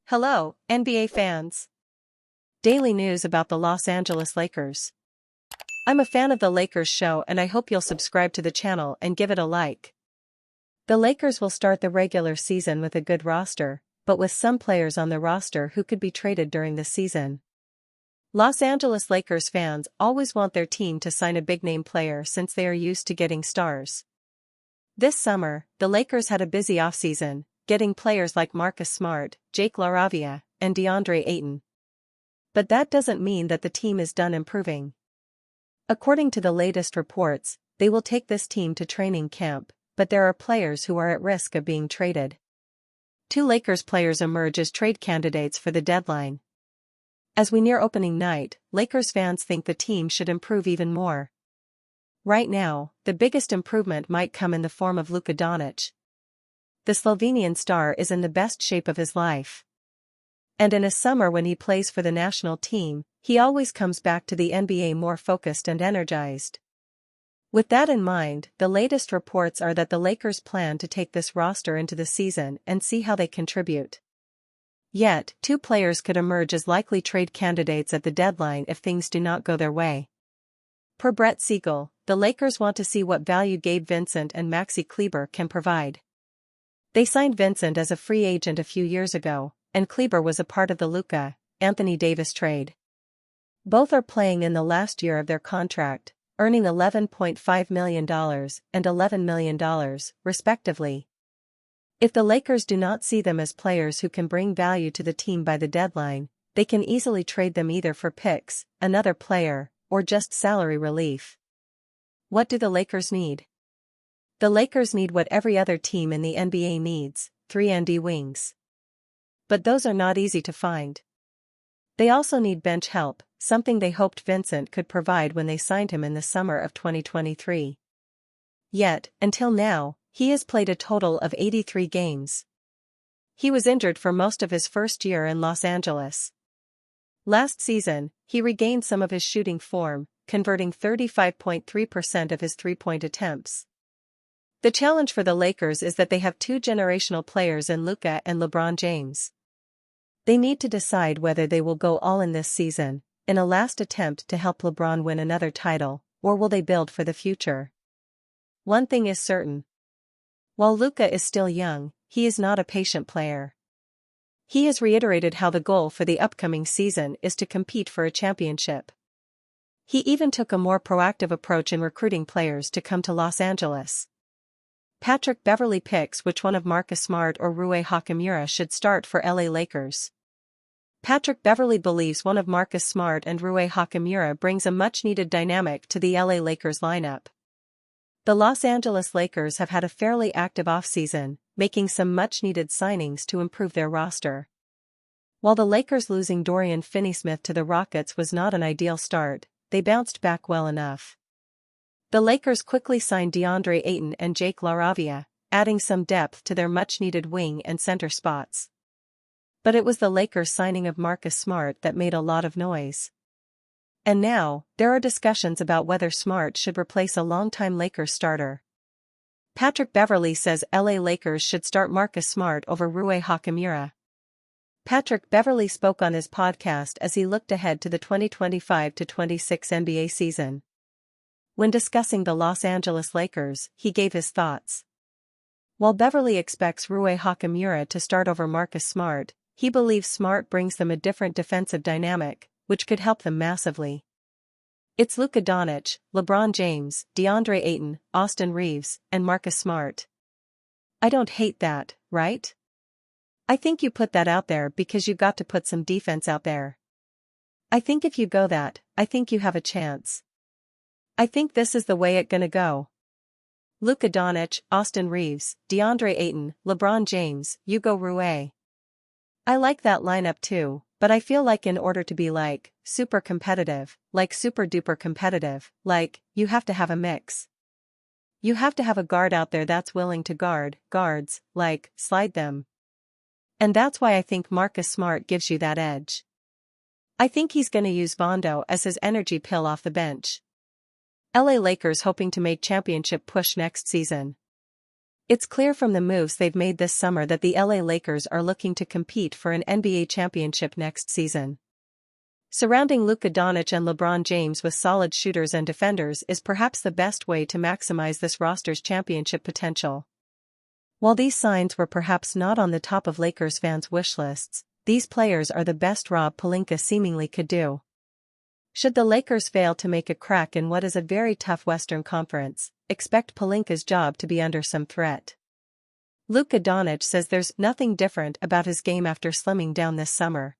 Hello, NBA fans. Daily news about the Los Angeles Lakers. I'm a fan of the Lakers show and I hope you'll subscribe to the channel and give it a like. The Lakers will start the regular season with a good roster, but with some players on the roster who could be traded during the season. Los Angeles Lakers fans always want their team to sign a big-name player since they are used to getting stars. This summer, the Lakers had a busy offseason, getting players like Marcus Smart, Jake LaRavia, and DeAndre Ayton. But that doesn't mean that the team is done improving. According to the latest reports, they will take this team to training camp, but there are players who are at risk of being traded. Two Lakers players emerge as trade candidates for the deadline. As we near opening night, Lakers fans think the team should improve even more. Right now, the biggest improvement might come in the form of Luka Doncic. The Slovenian star is in the best shape of his life. And in a summer when he plays for the national team, he always comes back to the NBA more focused and energized. With that in mind, the latest reports are that the Lakers plan to take this roster into the season and see how they contribute. Yet, two players could emerge as likely trade candidates at the deadline if things do not go their way. Per Brett Siegel, the Lakers want to see what value Gabe Vincent and Maxi Kleber can provide. They signed Vincent as a free agent a few years ago, and Kleber was a part of the Luka, Anthony Davis trade. Both are playing in the last year of their contract, earning $11.5 million and $11 million, respectively. If the Lakers do not see them as players who can bring value to the team by the deadline, they can easily trade them either for picks, another player, or just salary relief. What do the Lakers need? The Lakers need what every other team in the NBA needs, 3-and-D wings. But those are not easy to find. They also need bench help, something they hoped Vincent could provide when they signed him in the summer of 2023. Yet, until now, he has played a total of 83 games. He was injured for most of his first year in Los Angeles. Last season, he regained some of his shooting form, converting 35.3% of his three-point attempts. The challenge for the Lakers is that they have two generational players in Luka and LeBron James. They need to decide whether they will go all in this season, in a last attempt to help LeBron win another title, or will they build for the future? One thing is certain. While Luka is still young, he is not a patient player. He has reiterated how the goal for the upcoming season is to compete for a championship. He even took a more proactive approach in recruiting players to come to Los Angeles. Patrick Beverley picks which one of Marcus Smart or Rui Hachimura should start for LA Lakers. Patrick Beverley believes one of Marcus Smart and Rui Hachimura brings a much-needed dynamic to the LA Lakers lineup. The Los Angeles Lakers have had a fairly active offseason, making some much-needed signings to improve their roster. While the Lakers losing Dorian Finney-Smith to the Rockets was not an ideal start, they bounced back well enough. The Lakers quickly signed DeAndre Ayton and Jake LaRavia, adding some depth to their much-needed wing and center spots. But it was the Lakers' signing of Marcus Smart that made a lot of noise. And now, there are discussions about whether Smart should replace a longtime Lakers starter. Patrick Beverley says LA Lakers should start Marcus Smart over Rui Hachimura. Patrick Beverley spoke on his podcast as he looked ahead to the 2025-26 NBA season. When discussing the Los Angeles Lakers, he gave his thoughts. While Beverley expects Rui Hachimura to start over Marcus Smart, he believes Smart brings them a different defensive dynamic, which could help them massively. It's Luka Doncic, LeBron James, DeAndre Ayton, Austin Reeves, and Marcus Smart. I don't hate that, right? I think you put that out there because you got to put some defense out there. I think if you go that, I think you have a chance. I think this is the way it gonna go. Luka Doncic, Austin Reeves, DeAndre Ayton, LeBron James, Hugo Rui. I like that lineup too, but I feel like in order to be super competitive, super duper competitive, you have to have a mix. You have to have a guard out there that's willing to guard guards, slide them. And that's why I think Marcus Smart gives you that edge. I think he's gonna use Vondo as his energy pill off the bench. LA Lakers hoping to make championship push next season. It's clear from the moves they've made this summer that the LA Lakers are looking to compete for an NBA championship next season. Surrounding Luka Doncic and LeBron James with solid shooters and defenders is perhaps the best way to maximize this roster's championship potential. While these signs were perhaps not on the top of Lakers fans' wish lists, these players are the best Rob Pelinka seemingly could do. Should the Lakers fail to make a crack in what is a very tough Western Conference, expect Pelinka's job to be under some threat. Luka Doncic says there's nothing different about his game after slimming down this summer.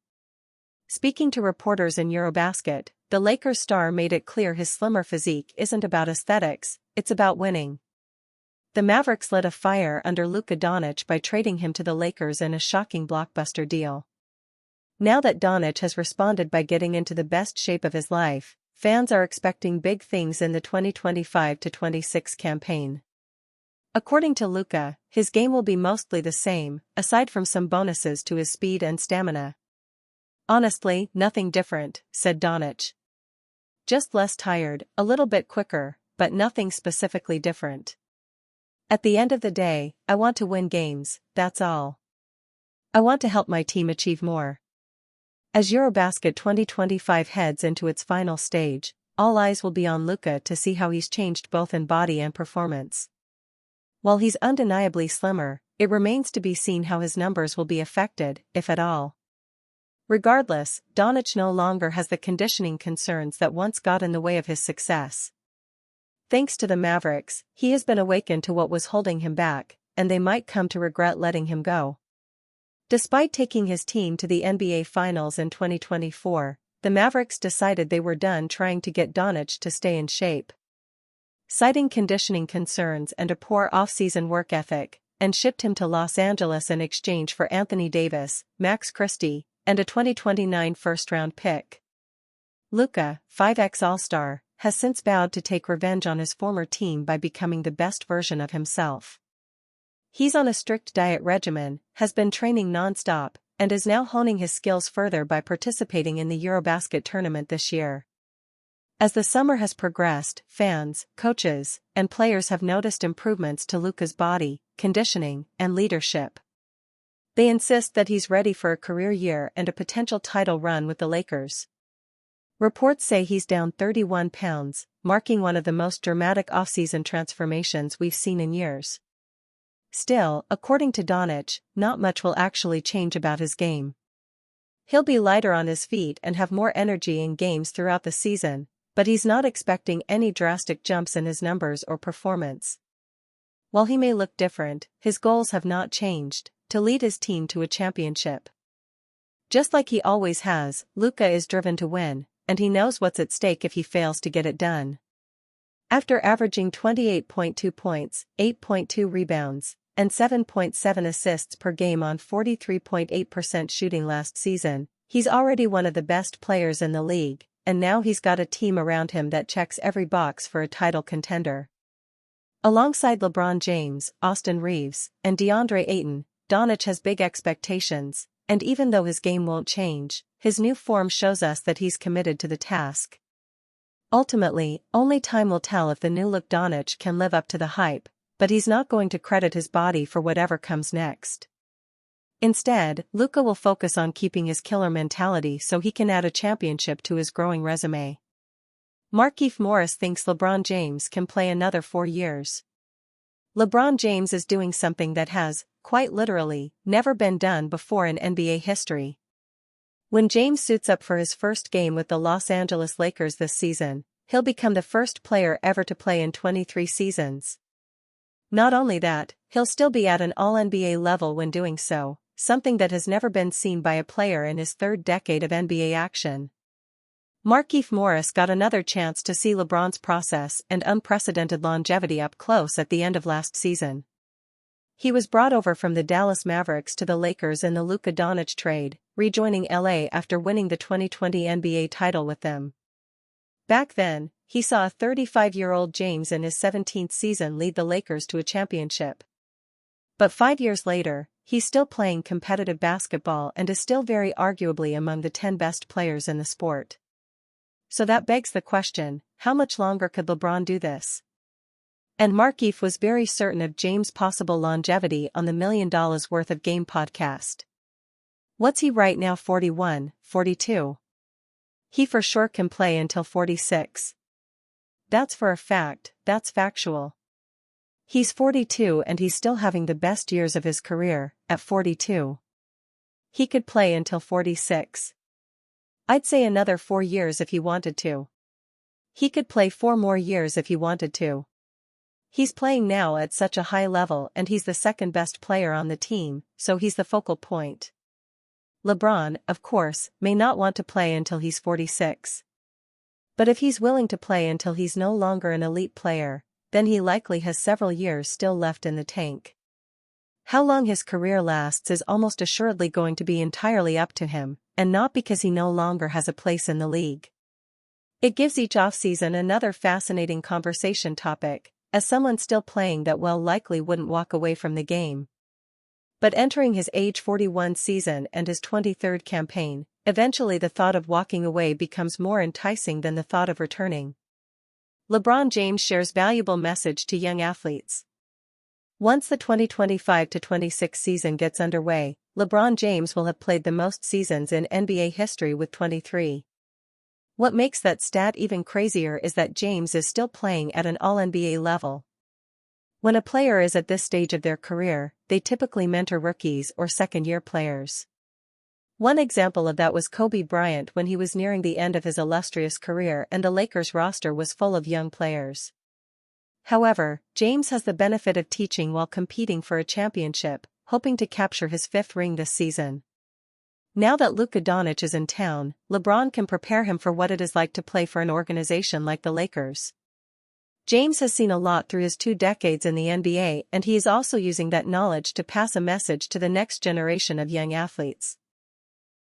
Speaking to reporters in Eurobasket, the Lakers star made it clear his slimmer physique isn't about aesthetics, it's about winning. The Mavericks lit a fire under Luka Doncic by trading him to the Lakers in a shocking blockbuster deal. Now that Doncic has responded by getting into the best shape of his life, fans are expecting big things in the 2025-26 campaign. According to Luka, his game will be mostly the same, aside from some bonuses to his speed and stamina. Honestly, nothing different, said Doncic. Just less tired, a little bit quicker, but nothing specifically different. At the end of the day, I want to win games, that's all. I want to help my team achieve more. As Eurobasket 2025 heads into its final stage, all eyes will be on Luka to see how he's changed both in body and performance. While he's undeniably slimmer, it remains to be seen how his numbers will be affected, if at all. Regardless, Doncic no longer has the conditioning concerns that once got in the way of his success. Thanks to the Mavericks, he has been awakened to what was holding him back, and they might come to regret letting him go. Despite taking his team to the NBA Finals in 2024, the Mavericks decided they were done trying to get Doncic to stay in shape. Citing conditioning concerns and a poor off-season work ethic, and shipped him to Los Angeles in exchange for Anthony Davis, Max Christie, and a 2029 first-round pick. Luka, 5x All-Star, has since vowed to take revenge on his former team by becoming the best version of himself. He's on a strict diet regimen, has been training non-stop, and is now honing his skills further by participating in the Eurobasket tournament this year. As the summer has progressed, fans, coaches, and players have noticed improvements to Luka's body, conditioning, and leadership. They insist that he's ready for a career year and a potential title run with the Lakers. Reports say he's down 31 pounds, marking one of the most dramatic off-season transformations we've seen in years. Still, according to Doncic, not much will actually change about his game. He'll be lighter on his feet and have more energy in games throughout the season, but he's not expecting any drastic jumps in his numbers or performance. While he may look different, his goals have not changed: to lead his team to a championship. Just like he always has, Luka is driven to win, and he knows what's at stake if he fails to get it done. After averaging 28.2 points, 8.2 rebounds, and 7.7 assists per game on 43.8% shooting last season, he's already one of the best players in the league, and now he's got a team around him that checks every box for a title contender. Alongside LeBron James, Austin Reeves, and DeAndre Ayton, Doncic has big expectations, and even though his game won't change, his new form shows us that he's committed to the task. Ultimately, only time will tell if the new-look Doncic can live up to the hype, but he's not going to credit his body for whatever comes next. Instead, Luka will focus on keeping his killer mentality so he can add a championship to his growing resume. Markieff Morris thinks LeBron James can play another 4 years. LeBron James is doing something that has, quite literally, never been done before in NBA history. When James suits up for his first game with the Los Angeles Lakers this season, he'll become the first player ever to play in 23 seasons. Not only that, he'll still be at an All-NBA level when doing so, something that has never been seen by a player in his third decade of NBA action. Markieff Morris got another chance to see LeBron's process and unprecedented longevity up close at the end of last season. He was brought over from the Dallas Mavericks to the Lakers in the Luka Doncic trade, rejoining LA after winning the 2020 NBA title with them. Back then, he saw a 35-year-old James in his 17th season lead the Lakers to a championship. But 5 years later, he's still playing competitive basketball and is still very arguably among the 10 best players in the sport. So that begs the question, how much longer could LeBron do this? And Markieff was very certain of James' possible longevity on the $1 Million Worth of Game podcast. What's he right now, 41, 42? He for sure can play until 46. That's for a fact, that's factual. He's 42 and he's still having the best years of his career, at 42. He could play until 46. I'd say another 4 years if he wanted to. He could play 4 more years if he wanted to. He's playing now at such a high level and he's the second best player on the team, so he's the focal point. LeBron, of course, may not want to play until he's 46. But if he's willing to play until he's no longer an elite player, then he likely has several years still left in the tank. How long his career lasts is almost assuredly going to be entirely up to him, and not because he no longer has a place in the league. It gives each offseason another fascinating conversation topic, as someone still playing that well likely wouldn't walk away from the game. But entering his age 41 season and his 23rd campaign, eventually the thought of walking away becomes more enticing than the thought of returning. LeBron James shares valuable message to young athletes. Once the 2025-26 season gets underway, LeBron James will have played the most seasons in NBA history with 23. What makes that stat even crazier is that James is still playing at an All-NBA level. When a player is at this stage of their career, they typically mentor rookies or second-year players. One example of that was Kobe Bryant when he was nearing the end of his illustrious career and the Lakers roster was full of young players. However, James has the benefit of teaching while competing for a championship, hoping to capture his 5th ring this season. Now that Luka Doncic is in town, LeBron can prepare him for what it is like to play for an organization like the Lakers. James has seen a lot through his 2 decades in the NBA and he is also using that knowledge to pass a message to the next generation of young athletes.